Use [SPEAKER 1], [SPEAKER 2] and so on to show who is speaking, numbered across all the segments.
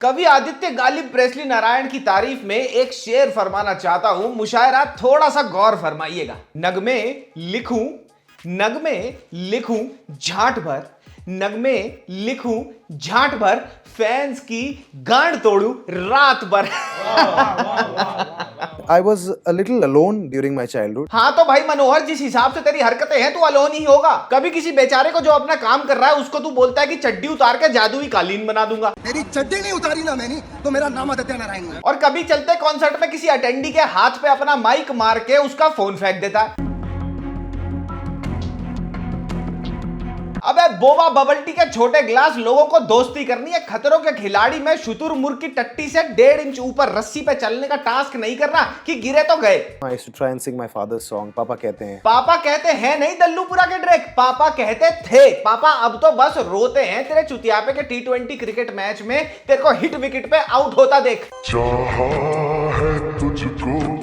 [SPEAKER 1] कवि आदित्य गालिब प्रेस्ली नारायण की तारीफ में एक शेर फरमाना चाहता हूं, मुशायरा थोड़ा सा गौर फरमाइएगा। नगमे लिखूं झाट भर, नगमे लिखूं झाट भर, फैंस की गांड तोड़ू रात भर।
[SPEAKER 2] I was a little alone during my childhood.
[SPEAKER 1] हाँ तो भाई मनोहर, जिस हिसाब से तेरी हरकतें हैं तू अलोन ही होगा। कभी किसी बेचारे को जो अपना काम कर रहा है उसको तू बोलता है कि चड्डी उतार के जादुई कालीन बना दूंगा।
[SPEAKER 3] मेरी चड्डी नहीं उतारी ना मैंने तो मेरा नाम आदित्य नारायण है।
[SPEAKER 1] और कभी चलते कॉन्सर्ट में किसी अटेंडी के हाथ पे अपना माइक मार के उसका फोन फेंक देता है। अबे बोबा बबल टी के छोटे ग्लास, लोगों को दोस्ती करनी है। खतरों के खिलाड़ी में शुतुरमुर्ग की टट्टी से 1.5 इंच ऊपर रस्सी पे चलने का टास्क नहीं करना कि गिरे तो गए।
[SPEAKER 2] I used to try and sing my father's song. पापा कहते हैं।
[SPEAKER 1] पापा कहते हैं नहीं दल्लूपुरा के ड्रेक, पापा कहते थे। पापा अब तो बस रोते हैं तेरे चुतियापे के T20 क्रिकेट मैच में तेरे को हिट विकेट पे आउट होता देख।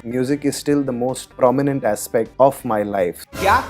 [SPEAKER 2] Music is still the most prominent aspect of my life.
[SPEAKER 1] क्या?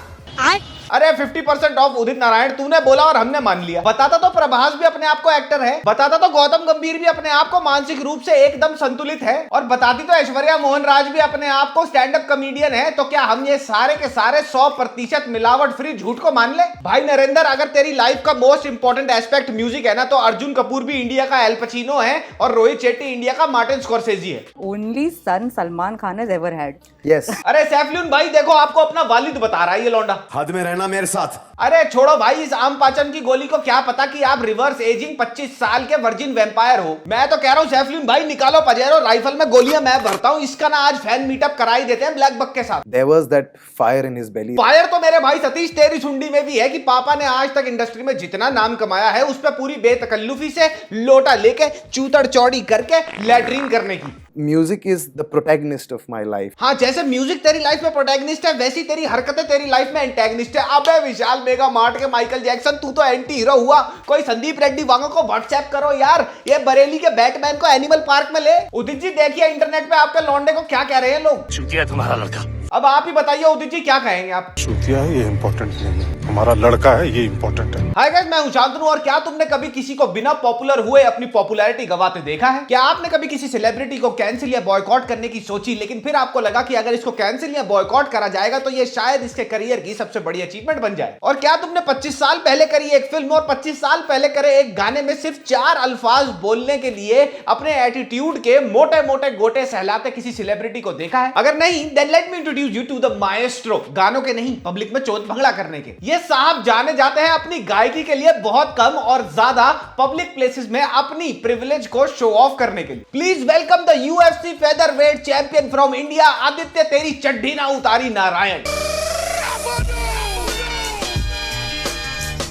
[SPEAKER 1] अरे 50% ऑफ उदित नारायण तूने बोला और हमने मान लिया। बताता तो प्रभास भी अपने आप को एक्टर है, बताता तो गौतम गंभीर भी अपने आप को मानसिक रूप से एकदम संतुलित है, और बताती तो ऐश्वर्या मोहन राज भी अपने आप को स्टैंड अप कॉमेडियन है। तो क्या हम ये सारे के सारे 100% मिलावट फ्री झूठ को मान ले? भाई नरेंद्र, अगर तेरी लाइफ का मोस्ट इंपॉर्टेंट एस्पेक्ट म्यूजिक है ना, तो अर्जुन कपूर भी इंडिया का एल पचिनो है और रोहित शेट्टी इंडिया का मार्टिन स्कॉर्सेजी है।
[SPEAKER 4] Only son Salman Khan has ever had.
[SPEAKER 2] Yes.
[SPEAKER 1] अरे सैफलून भाई देखो, आपको अपना वालिद बता रहा है ये लौंडा।
[SPEAKER 5] हद में रहना मेरे साथ।
[SPEAKER 1] अरे छोड़ो भाई इस आम पाचन की गोली को, क्या पता कि आप रिवर्स एजिंग 25 साल के वर्जिन वैम्पायर हो। मैं तो कह रहा हूँ सैफलून भाई, निकालो पजेरो राइफल में गोलियां मैं भरता हूँ। इसका ना आज फैन मीटअप करा ही देते हैं ब्लैक बक के साथ।
[SPEAKER 2] There was that fire in his belly.
[SPEAKER 1] Fire तो मेरे भाई सतीश तेरी सुंडी में भी है कि पापा ने आज तक इंडस्ट्री में जितना नाम कमाया है उस पर पूरी बेतकल्लुफी से लोटा लेके चूतड़ चौड़ी करके लैट्रीन करने की।
[SPEAKER 2] Music is the protagonist of my life.
[SPEAKER 1] हाँ, जैसे म्यूजिक तेरी लाइफ में प्रोटैगनिस्ट है, वैसी तेरी हरकतें तेरी लाइफ में एंटैगनिस्ट है। अबे विशाल मेगा मार्ट के माइकल जैक्सन, तू तो एंटी हीरो हुआ। कोई संदीप रेड्डी वांगो को व्हाट्सएप करो यार, ये बरेली के बैटमैन को एनिमल पार्क में ले। उदित जी देखिए इंटरनेट पे आपके लौंडे को क्या कह रहे हैं लोग।
[SPEAKER 5] चूतिया तुम्हारा लड़का।
[SPEAKER 1] अब आप ही बताइए उदित जी क्या कहेंगे आप?
[SPEAKER 6] चूतिया है ये इम्पोर्टेंट नहीं है, हमारा लड़का है ये इम्पोर्टेंट है।
[SPEAKER 1] हाय गाइस, मैं हूं शांतनु, और क्या तुमने कभी किसी को बिना पॉपुलर हुए अपनी पॉपुलैरिटी गवाते देखा है? क्या आपने कभी किसी सेलिब्रिटी को कैंसिल या बॉयकॉट करने की सोची, लेकिन फिर आपको लगा कि अगर इसको कैंसिल या बॉयकॉट करा जाएगा तो ये शायद इसके करियर की सबसे बड़ी अचीवमेंट बन जाए? और क्या तुमने 25 साल पहले करी एक फिल्म और 25 साल पहले करे एक गाने में सिर्फ 4 अल्फाज बोलने के लिए अपने एटीट्यूड के मोटे मोटे गोटे सहलाते किसी सेलिब्रिटी को देखा है? अगर नहीं, then let me introduce you to the maestro, गानों के नहीं पब्लिक में चोट भंगड़ा करने के। ये साहब जाने जाते हैं अपनी गायकी के लिए बहुत कम और ज्यादा पब्लिक प्लेसेस में अपनी प्रिविलेज को शो ऑफ करने के लिए। Please welcome the UFC featherweight champion from India, Aditya तेरी चड्डी ना उतारी नारायण।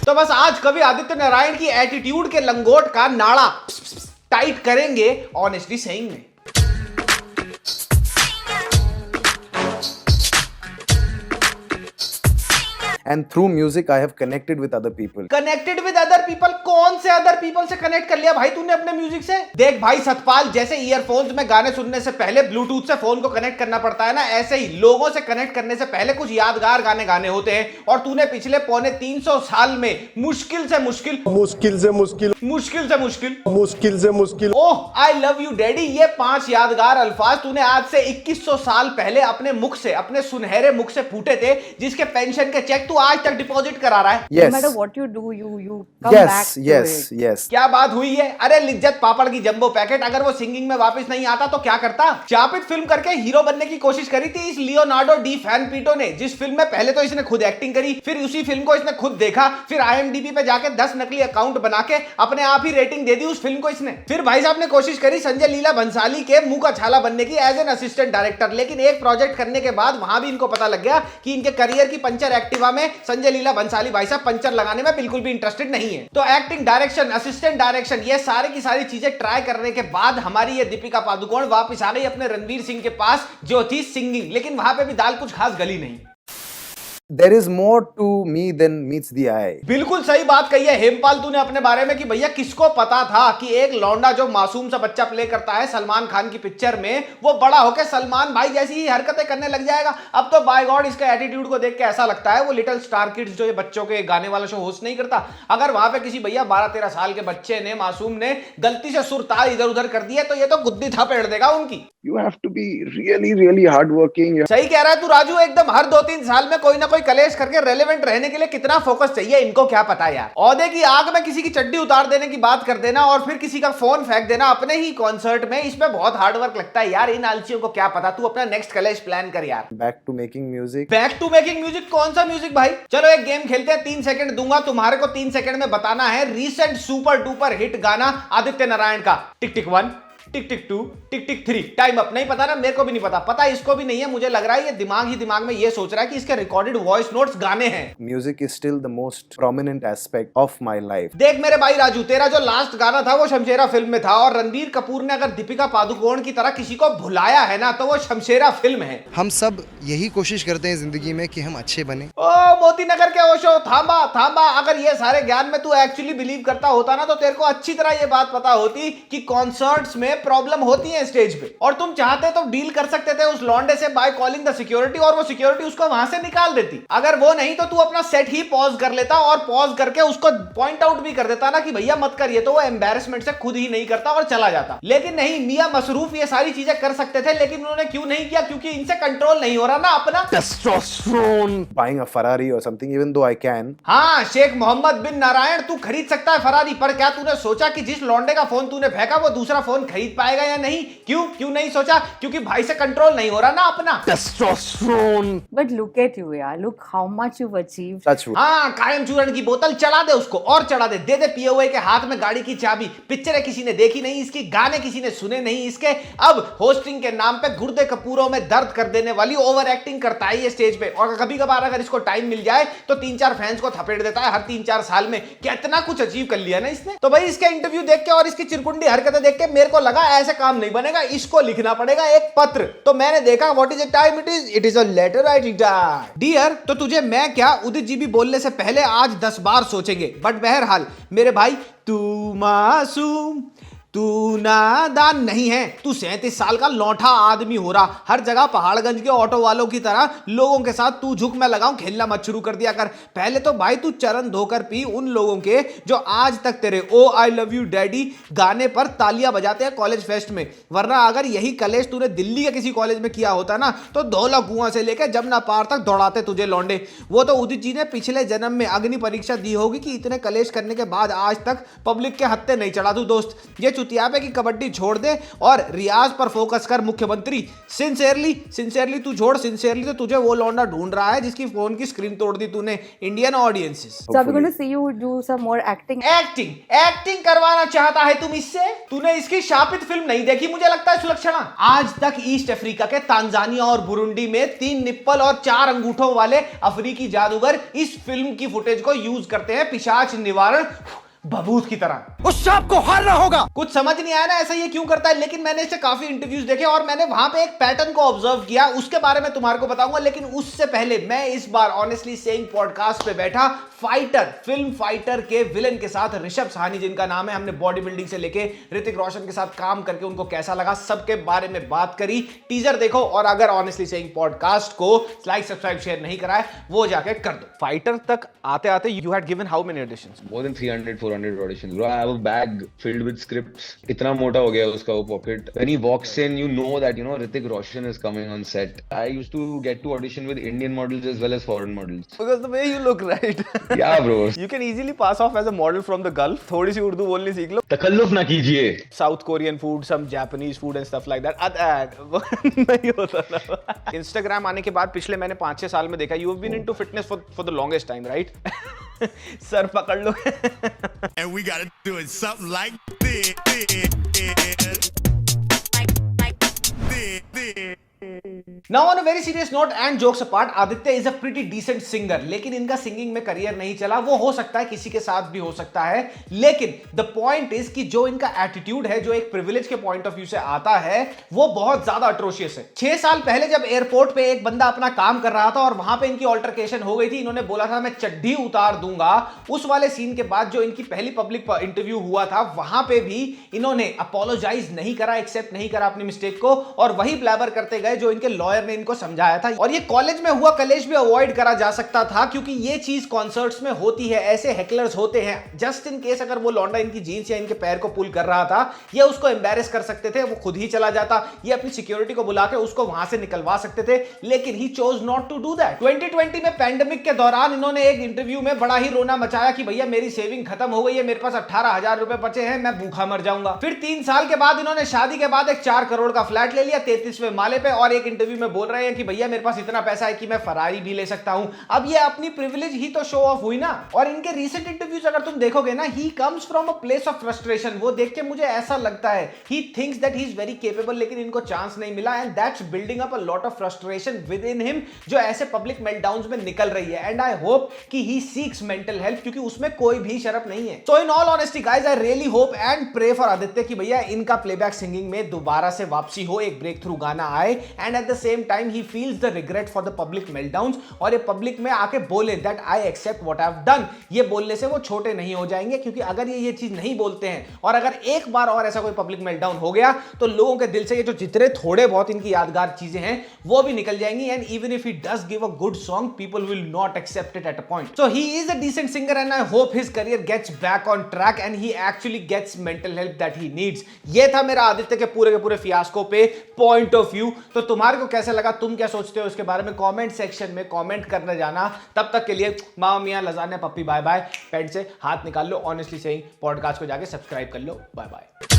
[SPEAKER 1] तो बस आज कवि आदित्य नारायण की एटीट्यूड के लंगोट का नाड़ा टाइट करेंगे ऑनेस्टली सेइंग में।
[SPEAKER 2] And through music, I have connected with other people.
[SPEAKER 1] Connected with other people? कौन से अदर पीपल से कनेक्ट कर लिया भाई तूने अपने म्यूजिक से? देख भाई सतपाल, जैसे ईयरफोन्स में गाने सुनने से पहले ब्लूटूथ से फोन को कनेक्ट करना पड़ता है ना, ऐसे ही लोगों से कनेक्ट करने से पहले कुछ यादगार गाने गाने होते हैं। और तूने पिछले पौने 300 साल में मुश्किल से मुश्किल ओह आई लव यू डैडी, ये 5 यादगार अल्फाज तूने आज से 2100 साल पहले अपने मुख से, अपने सुनहरे मुख से फूटे थे, जिसके पेंशन के चेक आज तक डिपॉजिट करा रहा है।
[SPEAKER 2] Yes.
[SPEAKER 4] No matter what you do, you come back to it.
[SPEAKER 2] Yes.
[SPEAKER 1] क्या बात हुई है? अरे लिज्जत पापड़ की जंबो पैकेट, अगर वो सिंगिंग में वापस नहीं आता तो क्या करता? चापित फिल्म करके हीरो बनने की कोशिश करी थी इस लियोनार्डो डी फैनपीटो ने, जिस फिल्म में पहले तो इसने खुद एक्टिंग करी, फिर उसी फिल्म को इसने खुद देखा, फिर IMDb पे जाके 10 नकली अकाउंट बना के अपने आप ही रेटिंग दे दी उस फिल्म को इसने। फिर भाई साहब ने कोशिश करी संजय लीला भंसाली के मुंह का छाला बनने की एज एन असिस्टेंट डायरेक्टर, लेकिन एक प्रोजेक्ट करने के बाद वहां भी इनको पता लग गया कि इनके करियर की पंचर एक्टिवा में संजय लीला भंसाली भाई साहब पंचर लगाने में बिल्कुल भी इंटरेस्टेड नहीं है। तो एक्टिंग, डायरेक्शन, असिस्टेंट डायरेक्शन, ये सारी की सारी चीजें ट्राई करने के बाद हमारी ये दीपिका पादुकोण वापस आ गई अपने रणवीर सिंह के पास, जो थी सिंगिंग, लेकिन वहां पे भी दाल कुछ खास गली नहीं।
[SPEAKER 2] There is more to me than meets the eye.
[SPEAKER 1] बिल्कुल सही बात कही है हेमपाल तूने अपने बारे में कि भैया किसको पता था कि एक लौंडा जो मासूम सा बच्चा प्ले करता है सलमान खान की पिक्चर में वो बड़ा होकर सलमान भाई जैसी ही हरकतें करने लग जाएगा। अब तो बाय गॉड इसका एटीट्यूड को देख के ऐसा लगता है वो लिटिल स्टार किड्स जो ये बच्चों के गाने वाला शो होस्ट नहीं करता, अगर वहां पे किसी भैया 12-13 साल के बच्चे ने मासूम ने गलती से सुरताल इधर उधर कर दी है तो ये तो गुद्दी थपेड़ देगा उनकी।
[SPEAKER 2] You have to be really, really hardworking.
[SPEAKER 1] सही कह रहा है तू राजू, एकदम हर 2-3 साल में कोई ना कोई कलेश करके रेलेवेंट रहने के लिए कितना फोकस चाहिए इनको क्या पता यार। औहदे की आग में किसी की चड्डी उतार देने की बात कर देना और फिर किसी का फोन फेंक देना अपने ही कॉन्सर्ट में, इसमें बहुत हार्डवर्क लगता है यार। इन आलसियों को क्या पता, तू अपना नेक्स्ट कलेश प्लान कर यार।
[SPEAKER 2] Back to making music.
[SPEAKER 1] Back to making music, कौन सा म्यूजिक भाई? चलो एक गेम खेलते हैं, 3 सेकंड दूंगा तुम्हारे को, 3 सेकंड में बताना है रीसेंट सुपर डुपर हिट गाना आदित्य नारायण का। टिक टिक 1, टिक टिक 2, टिक टिक 3। Time up. नहीं पता ना, मेरे को भी नहीं पता, पता इसको भी नहीं है। मुझे लग रहा है ये दिमाग ही दिमाग में ये सोच रहा है कि इसके रिकॉर्डेड वॉइस नोट्स गाने हैं।
[SPEAKER 2] Music is still the most prominent aspect of my life.
[SPEAKER 1] देख मेरे भाई राजू, तेरा जो लास्ट गाना था वो शमशेरा फिल्म में था और रणबीर कपूर ने अगर दीपिका पादुकोण की तरह किसी को भुलाया है ना तो वो शमशेरा फिल्म है।
[SPEAKER 7] हम सब यही कोशिश करते हैं जिंदगी में कि हम अच्छे बने।
[SPEAKER 1] ओ मोती नगर के ओशो, थांबा थांबा, अगर ये सारे ज्ञान में तू एक्चुअली बिलीव करता होता ना तो तेरे को अच्छी तरह ये बात पता होती कि कॉन्सर्ट्स में प्रॉब्लम होती है स्टेज पे, और तुम चाहते तो डील कर सकते थे उस लॉन्डे से बाय कॉलिंग द सिक्योरिटी और वो सिक्योरिटी उसको वहां से निकाल देती। अगर वो नहीं तो तू अपना सेट ही पॉज कर लेता और पॉज करके उसको पॉइंट आउट भी कर देता ना कि भैया मत करिए, तो वो एम्बैरेसमेंट से खुद ही नहीं करता और चला जाता। लेकिन नहीं, मियां मसरूफ ये सारी चीजें कर सकते थे, लेकिन उन्होंने क्यों नहीं किया? क्योंकि इनसे कंट्रोल नहीं हो रहा ना अपना
[SPEAKER 2] Testosterone. Buying a Ferrari or something, even though I can.
[SPEAKER 1] हाँ, शेख मोहम्मद बिन नारायण, तू खरीद सकता है फरारी, पर क्या तूने सोचा कि जिस लौंडे का फोन तूने फेंका वो दूसरा फोन खरीद पाएगा या नहीं? क्यों नहीं सोचा? क्योंकि भाई से कंट्रोल नहीं हो रहा ना अपना।
[SPEAKER 2] Testosterone.
[SPEAKER 4] But look at you, yeah. Look how much you've achieved.
[SPEAKER 2] Touch wood.
[SPEAKER 1] हाँ, कायम चूर्ण की बोतल चढ़ा दे उसको और चढ़ा दे, दे पिए हुए के हाथ में गाड़ी की चाबी। पिक्चरें किसी ने देखी नहीं इसकी, गाने किसी ने सुने नहीं इसके, अब होस्टिंग के नाम पे गुर्दे कपूरों में दर्द कर देने वाली ओवर एक्टिंग करता है ये स्टेज पे, और कभी कभार अगर इसको टाइम मिल जाए तो 3-4 फैंस को थपेड़ देता है हर 3-4 साल में। कितना कुछ अचीव कर लिया ना इसने। तो भाई इसके इंटरव्यू देख के और इसकी चिरकुंडी हरकतें देख के मेरे को लगा ऐसे काम नहीं बनेगा, इसको लिखना पड़ेगा एक पत्र। तो मैंने देखा what is the time, it is a letter I dear. तो तुझे मैं क्या उदित जी भी बोलने से पहले आज 10 बार सोचेंगे, बट बहरहाल मेरे भाई तू मासूम, तू नादान नहीं है, तू 37 साल का लौंठा आदमी हो रहा। हर जगह पहाड़गंज के ऑटो वालों की तरह लोगों के साथ तू झुक मैं लगाऊं खेलना मत शुरू कर दिया कर। पहले तो भाई तू चरण धोकर पी उन लोगों के जो आज तक तेरे ओ आई लव यू डैडी गाने पर तालियां बजाते हैं कॉलेज फेस्ट में, वरना अगर यही कलेश तूने दिल्ली के किसी कॉलेज में किया होता ना तो धौला कुआं से लेकर जमुना पार तक दौड़ाते तुझे लौंडे। वो तो उदित जी ने पिछले जन्म में अग्नि परीक्षा दी होगी कि इतने कलेश करने के बाद आज तक पब्लिक के हत्थे नहीं चढ़ा तू दोस्त। ये चुतिया पे कि कबड्डी छोड़ दे और रियाज पर फोकस कर मुख्यमंत्री। सिंसियरली तू छोड़, सिंसियरली तो तुझे वो लौंडा ढूंढ रहा है जिसकी फोन की स्क्रीन तोड़ दी तूने Indian audiences.
[SPEAKER 4] So we're going to see you do some more acting.
[SPEAKER 1] Acting करवाना चाहता है तुम इससे? तूने इसकी शापित फिल्म नहीं देखी मुझे लगता है सुलक्षणा। आज तक ईस्ट अफ्रीका के तांजानिया और बुरुंडी में 3 निप्पल और 4 अंगूठों वाले अफ्रीकी जादूगर इस फिल्म की फुटेज को यूज करते हैं पिशाच निवारण बबूत की तरह।
[SPEAKER 3] उस सांप को हारना होगा।
[SPEAKER 1] कुछ समझ नहीं आया ना ऐसा ये क्यों करता है, लेकिन मैंने इससे काफी इंटरव्यूज देखे और मैंने वहां पे एक पैटर्न को ऑब्जर्व किया, उसके बारे में तुम्हारे को बताऊंगा। लेकिन उससे पहले मैं इस बार ऑनेस्टली सेइंग पॉडकास्ट पे बैठा फिल्म फाइटर के विलेन के साथ ऋषभ साहनी जिनका नाम है, हमने बॉडी बिल्डिंग से लेके ऋतिक रोशन के साथ काम करके उनको कैसा लगा सबके बारे में बात करी। टीजर देखो और अगर ऑनेस्टली सेइंग पॉडकास्ट को लाइक सब्सक्राइब शेयर नहीं करा है वो जाके कर दो। फाइटर तक आते आते you had given how many auditions?
[SPEAKER 8] More than 300-400 auditions, bro. I have a bag filled with scripts. इतना मोटा हो गया उसका वो pocket. When he walks in, you know that Hrithik Roshan is coming on set. I used to get to audition with Indian models as well as foreign models.
[SPEAKER 1] Because the way you look, right?
[SPEAKER 8] Yeah, bro.
[SPEAKER 1] You can easily pass off as a model from the Gulf. थोड़ी सी उर्दू बोलनी सीख लो।
[SPEAKER 8] तकल्लुफ ना कीजिए।
[SPEAKER 1] South Korean food, some Japanese food and stuff like that. नहीं होता ना। Instagram आने के बाद पिछले मैंने 5-6 साल में देखा, you have been into fitness for the longest time, right? Sir पकड़ लो।
[SPEAKER 5] And we gotta do it something like this.
[SPEAKER 1] Now on a very serious note and jokes apart, Aditya is a pretty decent singer, लेकिन इनका singing में career नहीं चला। वो हो सकता है किसी के साथ भी हो सकता है, लेकिन द पॉइंट इज कि जो इनका एटीट्यूड है, जो एक प्रिविलेज के पॉइंट ऑफ व्यू से आता है, वो बहुत ज्यादा अट्रोशियस है। 6 साल पहले जब एयरपोर्ट पे एक बंदा अपना काम कर रहा था और वहां पे इनकी ऑल्टरकेशन हो गई थी, इन्होंने बोला था मैं चड्डी उतार दूंगा, उस वाले सीन के बाद जो इनकी पहली पब्लिक इंटरव्यू हुआ था, वहां पे भी इन्होंने अपोलोजाइज नहीं करा, एक्सेप्ट नहीं करा अपनी मिस्टेक को, और वही ब्लैबर करते गए जो इनके लॉयर ने इनको समझाया था। और ये कॉलेज में हुआ कलेश भी अवॉइड करा जा सकता था, क्योंकि ये चीज कॉन्सर्ट्स में होती है, ऐसे हेकलर्स होते हैं, जस्ट इन केस अगर वो लौंडा इनकी जीन्स या इनके पैर को पुल कर रहा था, ये उसको एम्बैरेस कर सकते थे, वो खुद ही चला जाता, ये अपनी सिक्योरिटी को बुला के उसको वहां से निकलवा सकते थे, लेकिन he chose not to do that. 2020 में पैंडेमिक के दौरान इन्होंने एक इंटरव्यू में बड़ा ही रोना मचाया कि भैया मेरी सेविंग खत्म हो गई है, मेरे पास 18,000 रुपए बचे हैं, मैं भूखा मर जाऊंगा। फिर 3 साल के बाद इन्होंने शादी के बाद एक 4 करोड़ का फ्लैट ले लिया 33वें माले पे, और एक इंटरव्यू में बोल रहे हैं कि भैया मेरे पास इतना पैसा है कि मैं फरारी भी ले सकता हूं। अब ये अपनी प्रिविलेज ही तो शो ऑफ हुई ना। और इनके रीसेंट इंटरव्यूज अगर तुम देखोगे ना, he comes from a place of frustration. वो देख के मुझे ऐसा लगता है he thinks that he is very capable, लेकिन इनको चांस नहीं मिला, and that's building up a lot of frustration with in him, जो ऐसे पब्लिक मेल्टडाउन्स में निकल रही है। एंड आई होप कि ही सीक्स मेंटल हेल्प, क्योंकि उसमें कोई भी शर्म नहीं है। So in all honesty guys, I really hope and pray for Aditya कि भैया इनका प्लेबैक सिंगिंग में दोबारा से वापसी हो, एक ब्रेक थ्रू गाना आए, and at the same time he feels the regret for the public meltdowns, और ये पब्लिक में आके बोले that I accept what I have done. ये बोलने से वो छोटे नहीं हो जाएंगे, क्योंकि अगर ये चीज नहीं बोलते हैं और अगर एक बार और ऐसा कोई पब्लिक मेल्टडाउन हो गया, तो लोगों के दिल से ये जो जितने थोड़े बहुत इनकी यादगार चीजें हैं वो भी निकल जाएंगी। And even if he does give a good song, people will not accept it at a point. So he is a decent singer and I hope his career gets back on track and he actually gets mental help that he needs. ये था मेरा आदित्य के पूरे fiasco पे point of view. तो तुम्हारे को कैसा लगा, तुम क्या सोचते हो इसके बारे में कमेंट सेक्शन में कमेंट करने जाना। तब तक के लिए मामा मियां लजाने पप्पी बाय बाय। पेट से हाथ निकाल लो, ऑनेस्टली सेइंग पॉडकास्ट को जाके सब्सक्राइब कर लो। Bye bye.